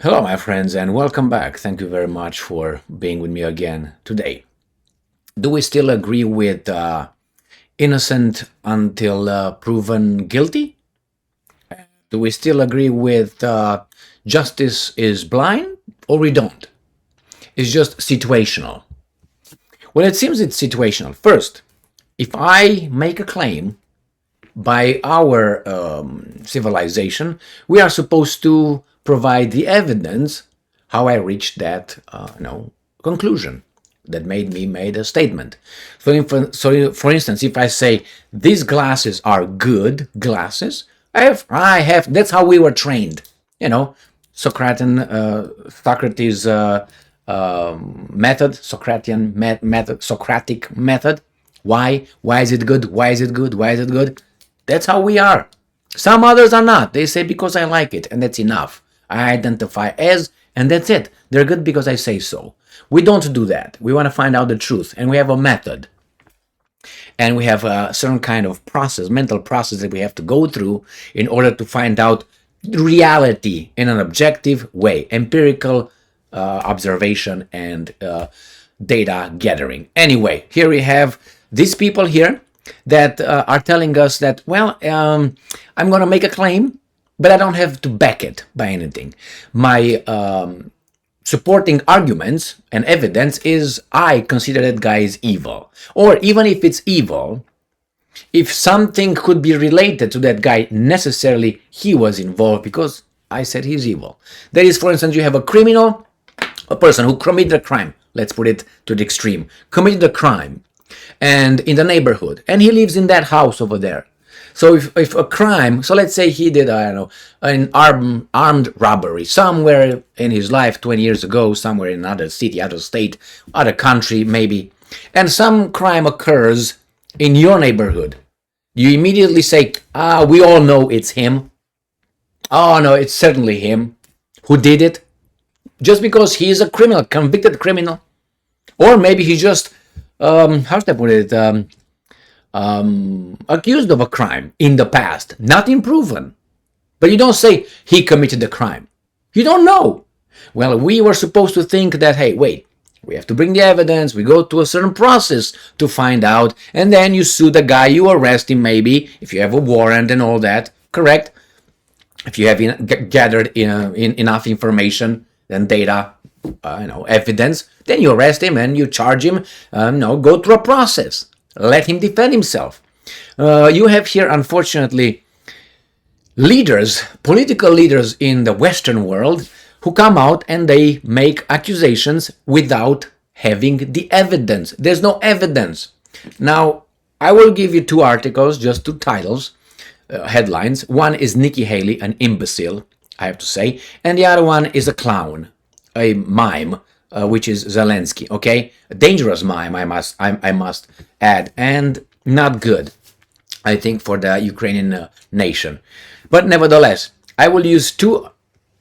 Hello, my friends, and welcome back. Thank you very much for being with me again today. Do we still agree with innocent until proven guilty? Do we still agree with justice is blind, or we don't? It's just situational. Well, it seems it's situational. First, if I make a claim by our civilization, we are supposed to provide the evidence how I reached that conclusion that made me made a statement. For instance, if I say these glasses are good glasses, I have. That's how we were trained. You know, Socrates method, Socratic method. Why? Why is it good? Why is it good? Why is it good? That's how we are. Some others are not. They say because I like it, and that's enough. I identify as, and that's it. They're good because I say so. We don't do that. We want to find out the truth, and we have a method. And we have a certain kind of process, mental process that we have to go through in order to find out reality in an objective way, empirical observation and data gathering. Anyway, here we have these people here that are telling us that, well, I'm going to make a claim, but I don't have to back it by anything. My supporting arguments and evidence is I consider that guy is evil. Or even if it's evil, if something could be related to that guy, necessarily he was involved because I said he's evil. That is, for instance, you have a criminal, a person who committed a crime, let's put it to the extreme, committed a crime, and in the neighborhood, and he lives in that house over there. So if a crime, so let's say he did, I don't know, an armed robbery somewhere in his life 20 years ago, somewhere in another city, other state, other country maybe, and some crime occurs in your neighborhood, you immediately say, we all know it's him. Oh no, it's certainly him who did it. Just because he is a criminal, convicted criminal. Or maybe he just, how should I put it, accused of a crime in the past, nothing proven. But you don't say he committed the crime. You don't know. Well, we were supposed to think that, hey, wait, we have to bring the evidence, we go to a certain process to find out, and then you sue the guy, you arrest him maybe, if you have a warrant and all that, correct? If you have gathered enough information and data, evidence, then you arrest him and you charge him, go through a process. Let him defend himself. You have here, unfortunately, leaders, political leaders in the Western world who come out and they make accusations without having the evidence. There's no evidence. Now, I will give you two articles, just two titles, headlines. One is Nikki Haley, an imbecile, I have to say, and the other one is a clown, a mime, which is Zelensky. Okay, a dangerous mime, I must add, and not good, I think, for the Ukrainian nation. But nevertheless, I will use two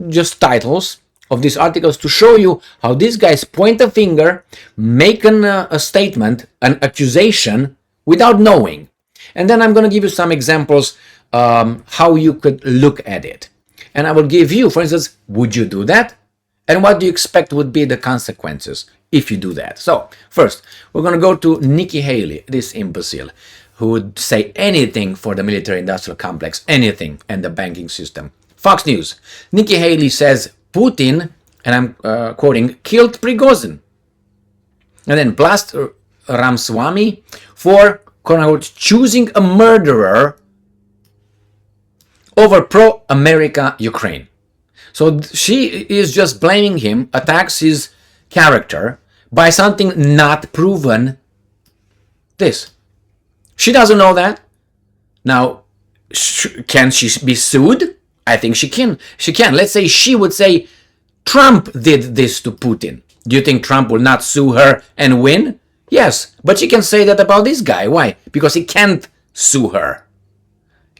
just titles of these articles to show you how these guys point a finger, make a statement, an accusation without knowing. And then I'm going to give you some examples how you could look at it. And I will give you, for instance, would you do that? And what do you expect would be the consequences if you do that? So, first, we're going to go to Nikki Haley, this imbecile, who would say anything for the military-industrial complex, anything, and the banking system. Fox News. Nikki Haley says Putin, and I'm quoting, killed Prigozhin. And then Blast Ramswamy for, quote-unquote, choosing a murderer over pro-America Ukraine. So she is just blaming him, attacks his character by something not proven. This. She doesn't know that. Now, can she be sued? I think she can. She can. Let's say she would say Trump did this to Putin. Do you think Trump will not sue her and win? Yes, but she can say that about this guy. Why? Because he can't sue her.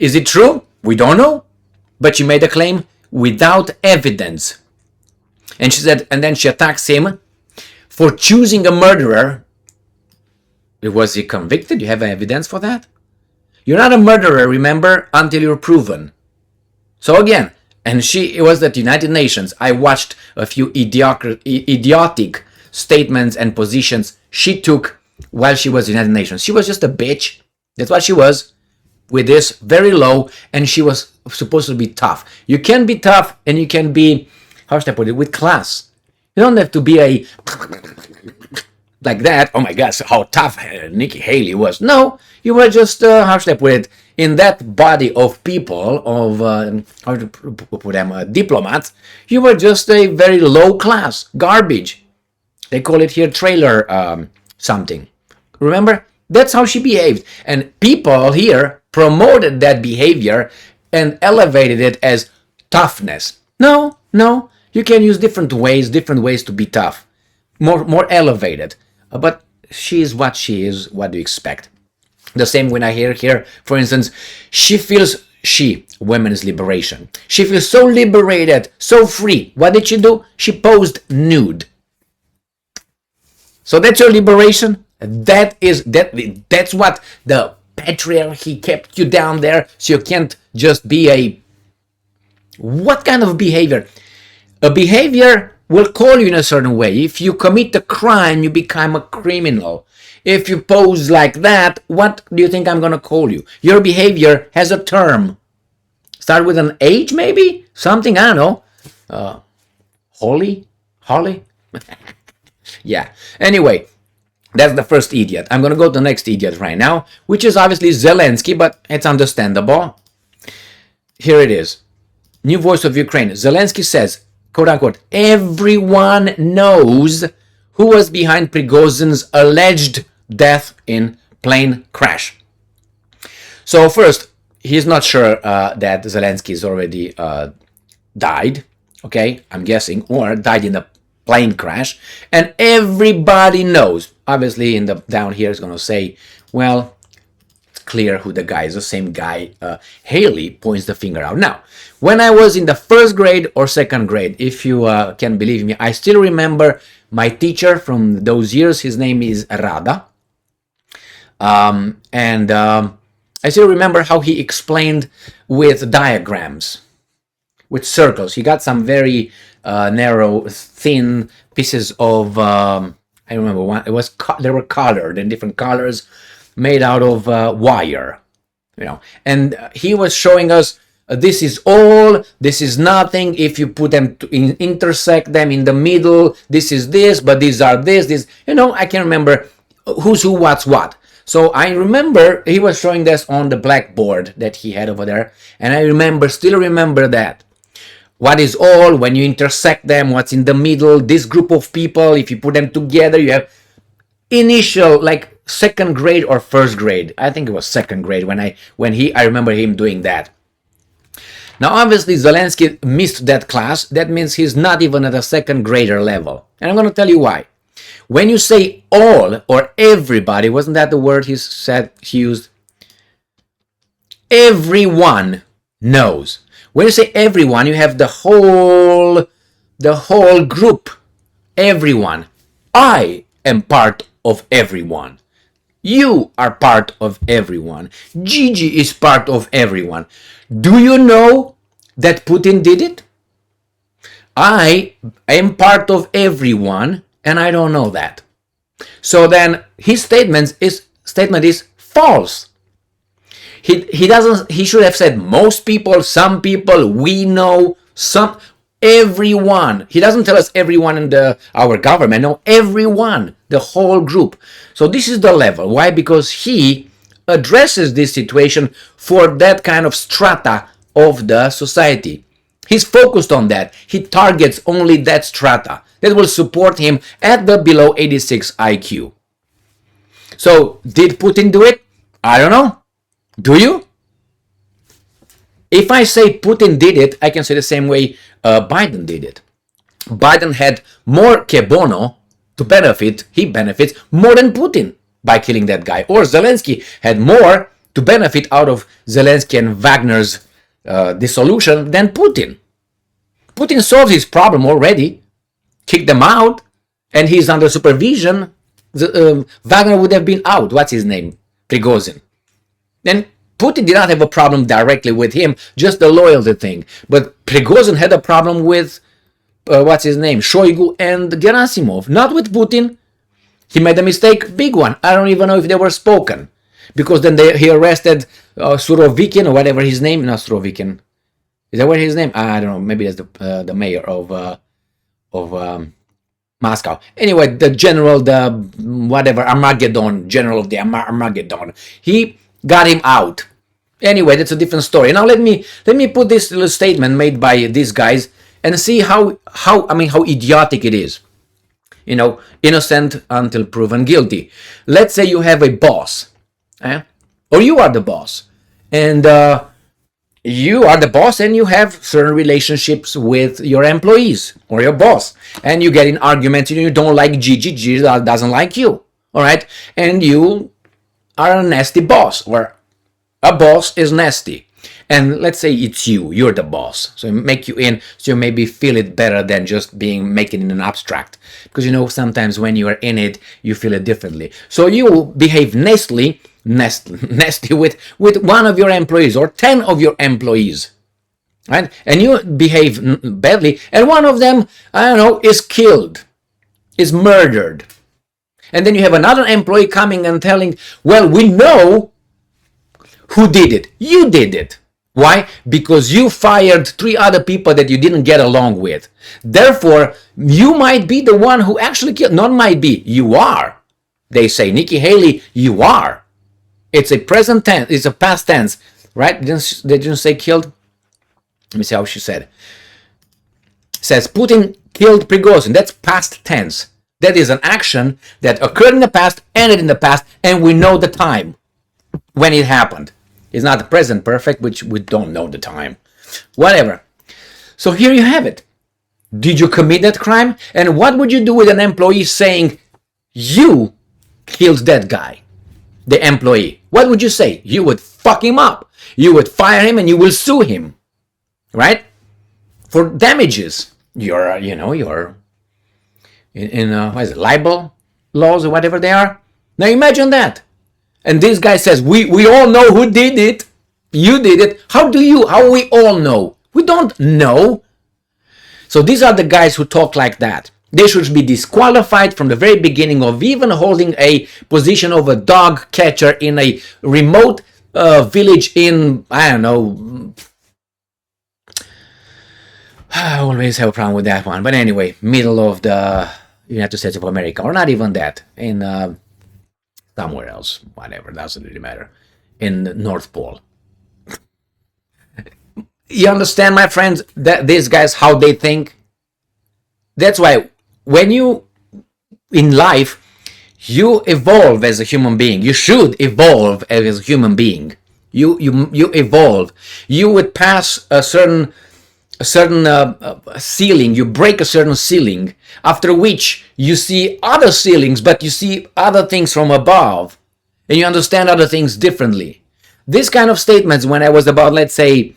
Is it true? We don't know. But she made a claim without evidence. And she said, and then she attacks him for choosing a murderer. Was he convicted? You have evidence for that? You're not a murderer, remember, until you're proven. So again, And it was at United Nations. I watched a few idiotic statements and positions she took while she was United Nations. She was just a bitch. That's what she was, with this very low, and she was supposed to be tough. You can be tough, and you can be, how should I put it, with class. You don't have to be a like that. Oh my gosh, how tough Nikki Haley was. No, you were just, how should I put it, in that body of people, of, how to put them, diplomats, you were just a very low class, garbage. They call it here trailer something. Remember? That's how she behaved. And people here promoted that behavior and elevated it as toughness. No, you can use different ways to be tough. More elevated. But she is what she is. What do you expect? The same when I hear here, for instance, women's liberation. She feels so liberated, so free. What did she do? She posed nude. So that's your liberation? That's what the patriarchy kept you down there, so you can't just be a... What kind of behavior? A behavior will call you in a certain way. If you commit a crime, you become a criminal. If you pose like that, what do you think I'm going to call you? Your behavior has a term. Start with an H, maybe? Something, I don't know. Holly? Yeah. Anyway, that's the first idiot. I'm going to go to the next idiot right now, which is obviously Zelensky, but it's understandable. Here it is. New Voice of Ukraine. Zelensky says, quote unquote, everyone knows who was behind Prigozhin's alleged death in plane crash. So first, he's not sure that Zelensky's already died, okay, I'm guessing, or died in a plane crash, and everybody knows. Obviously, down here is going to say, well, it's clear who the guy is, the same guy. Haley points the finger out. Now, when I was in the first grade or second grade, if you can believe me, I still remember my teacher from those years. His name is Rada. I still remember how he explained with diagrams, with circles. He got some very narrow, thin pieces of, I remember one, they were colored in different colors, made out of wire, and he was showing us, this is all, this is nothing, if you put them intersect them in the middle, this is this, but these are this, I can't remember who's who, what's what. So I remember he was showing this on the blackboard that he had over there, and I still remember that. What is all, when you intersect them, what's in the middle, this group of people, if you put them together, you have initial, like second grade or first grade. I think it was second grade I remember him doing that. Now, obviously, Zelensky missed that class. That means he's not even at a second grader level. And I'm going to tell you why. When you say all or everybody, wasn't that the word he used? Everyone knows. When you say everyone, you have the whole group. Everyone. I am part of everyone. You are part of everyone. Gigi is part of everyone. Do you know that Putin did it? I am part of everyone, and I don't know that. So then his statement is false. He should have said most people, some people, we know, everyone. He doesn't tell us everyone in our government. No, everyone, the whole group. So this is the level. Why? Because he addresses this situation for that kind of strata of the society. He's focused on that. He targets only that strata that will support him at the below 86 IQ. So did Putin do it? I don't know. Do you? If I say Putin did it, I can say the same way Biden did it. Biden had more que bono to benefit. He benefits more than Putin by killing that guy. Or Zelensky had more to benefit out of Zelensky and Wagner's dissolution than Putin. Putin solved his problem already, kicked them out, and he's under supervision. Wagner would have been out. What's his name? Prigozhin. Then Putin did not have a problem directly with him, just the loyalty thing. But Prigozhin had a problem with, what's his name, Shoigu and Gerasimov, not with Putin. He made a mistake, big one. I don't even know if they were spoken. Because then he arrested Surovikin, or whatever his name, not Surovikin. Is that what his name? I don't know, maybe that's the mayor of Moscow. Anyway, the general, the whatever, Armageddon, general of the Armageddon. He got him out. Anyway, that's a different story. Now let me put this little statement made by these guys and see how idiotic it is. You know, innocent until proven guilty. Let's say you have a boss, or you are the boss, and you are the boss and you have certain relationships with your employees or your boss, and you get in arguments and you don't like Gigi doesn't like you, all right, and you are a nasty boss, or a boss is nasty, and let's say it's you're the boss, so make you in, so you maybe feel it better than just making it in an abstract, because you know sometimes when you are in it you feel it differently. So you behave nasty with one of your employees or 10 of your employees, right? And you behave badly, and one of them, I don't know, is killed, is murdered, and then you have another employee coming and telling, well, we know who did it. You did it. Why? Because you fired 3 other people that you didn't get along with. Therefore, you might be the one who actually killed. Not might be, you are. They say, Nikki Haley, you are. It's a present tense, it's a past tense, right? They didn't say killed. Let me see how she said. Says Putin killed Prigozhin. That's past tense. That is an action that occurred in the past, ended in the past, and we know the time when it happened. It's not the present perfect, which we don't know the time. Whatever. So here you have it. Did you commit that crime? And what would you do with an employee saying, you killed that guy, the employee? What would you say? You would fuck him up. You would fire him and you will sue him, right? For damages. You're in what is it, libel laws or whatever they are. Now imagine that. And this guy says, we all know who did it. You did it. How we all know? We don't know. So these are the guys who talk like that. They should be disqualified from the very beginning of even holding a position of a dog catcher in a remote village in, I don't know. I always have a problem with that one. But anyway, middle of the United States of America, or not even that, in somewhere else, whatever, doesn't really matter, in the North Pole. You understand, my friends, that these guys, how they think? That's why when you, in life, you evolve as a human being. You should evolve as a human being. You evolve. You would pass a certain ceiling, you break a certain ceiling, after which you see other ceilings, but you see other things from above, and you understand other things differently. This kind of statements, when I was about, let's say,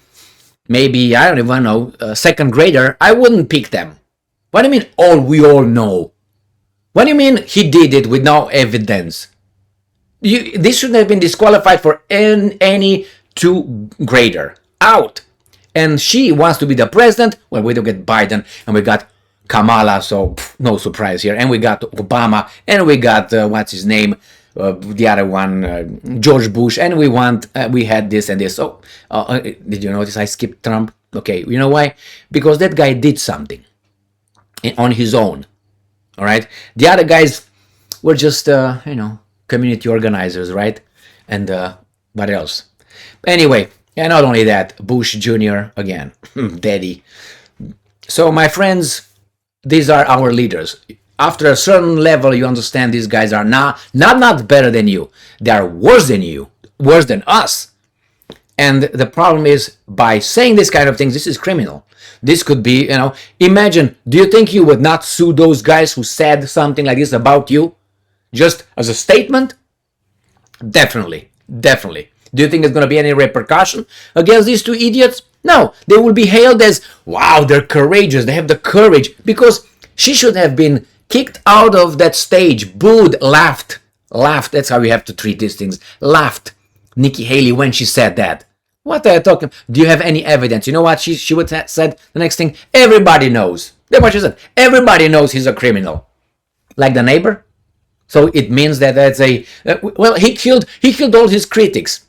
maybe, I don't even know, second grader, I wouldn't pick them. What do you mean, we all know? What do you mean he did it with no evidence? This shouldn't have been disqualified for any 2 grader. Out. And she wants to be the president. Well, we don't get Biden, and we got Kamala, so no surprise here. And we got Obama, and we got, what's his name, the other one, George Bush, and we had this and this. So, did you notice I skipped Trump? Okay, you know why? Because that guy did something on his own, all right? The other guys were just, community organizers, right? And what else? Anyway, and not only that, Bush Jr. again, daddy. So my friends, these are our leaders. After a certain level, you understand these guys are not better than you. They are worse than you, worse than us. And the problem is, by saying this kind of things, this is criminal. This could be, imagine, do you think you would not sue those guys who said something like this about you? Just as a statement? Definitely. Do you think there's going to be any repercussion against these 2 idiots? No, they will be hailed as, wow, they're courageous, they have the courage, because she should have been kicked out of that stage, booed, laughed, that's how we have to treat these things, laughed. Nikki Haley when she said that. What are you talking? Do you have any evidence? You know what she would have said? The next thing, everybody knows. That's what she said. Everybody knows he's a criminal, like the neighbor. So it means that that's a well. He killed all his critics.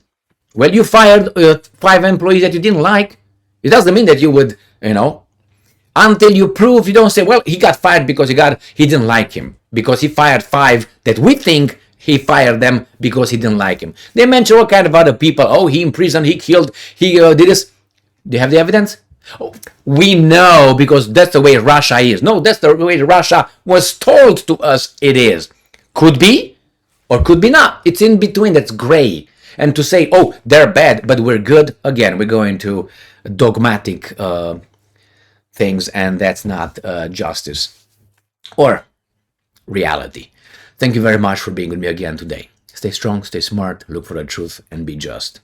Well, you fired 5 employees that you didn't like. It doesn't mean that you would, until you prove. You don't say, well, he got fired because he didn't like him, because he fired 5 that we think he fired them because he didn't like him. They mention all kind of other people. Oh, he imprisoned, he killed, he did this. Do you have the evidence? Oh, we know because that's the way Russia is. No, that's the way Russia was told to us it is. Could be or could be not. It's in between. That's gray. And to say, oh, they're bad, but we're good, again, we're going to dogmatic things, and that's not justice or reality. Thank you very much for being with me again today. Stay strong, stay smart, look for the truth, and be just.